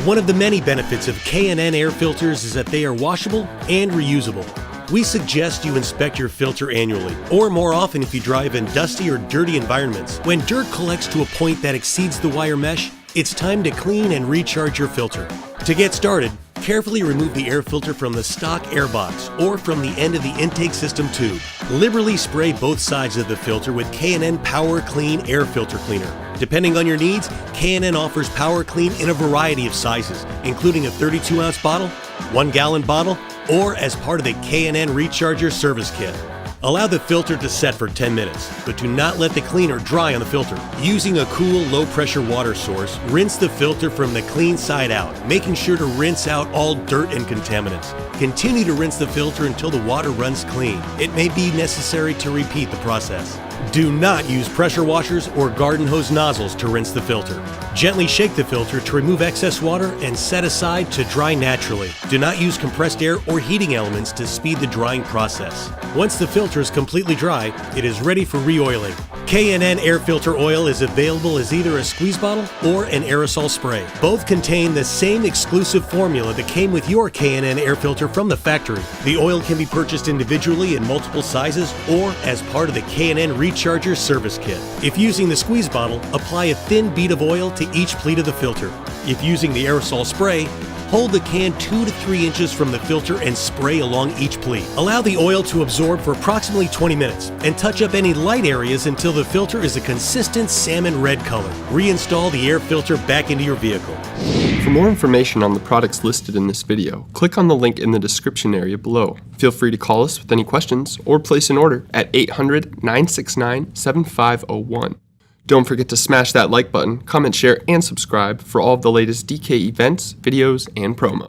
One of the many benefits of K&N air filters is that they are washable and reusable. We suggest you inspect your filter annually, or more often if you drive in dusty or dirty environments. When dirt collects to a point that exceeds the wire mesh, it's time to clean and recharge your filter. To get started, carefully remove the air filter from the stock air box or from the end of the intake system tube. Liberally spray both sides of the filter with K&N Power Clean Air Filter Cleaner. Depending on your needs, K&N offers Power Clean in a variety of sizes, including a 32-ounce bottle, 1-gallon bottle, or as part of the K&N Recharger Service Kit. Allow the filter to set for 10 minutes, but do not let the cleaner dry on the filter. Using a cool, low-pressure water source, rinse the filter from the clean side out, making sure to rinse out all dirt and contaminants. Continue to rinse the filter until the water runs clean. It may be necessary to repeat the process. Do not use pressure washers or garden hose nozzles to rinse the filter. Gently shake the filter to remove excess water and set aside to dry naturally. Do not use compressed air or heating elements to speed the drying process. Once the filter is completely dry, it is ready for re-oiling. K&N air filter oil is available as either a squeeze bottle or an aerosol spray. Both contain the same exclusive formula that came with your K&N air filter from the factory. The oil can be purchased individually in multiple sizes or as part of the K&N Recharger Service Kit. If using the squeeze bottle, apply a thin bead of oil to each pleat of the filter. If using the aerosol spray, hold the can 2 to 3 inches from the filter and spray along each pleat. Allow the oil to absorb for approximately 20 minutes and touch up any light areas until the filter is a consistent salmon red color. Reinstall the air filter back into your vehicle. For more information on the products listed in this video, click on the link in the description area below. Feel free to call us with any questions or place an order at 800-969-7501. Don't forget to smash that like button, comment, share, and subscribe for all of the latest DK events, videos, and promos.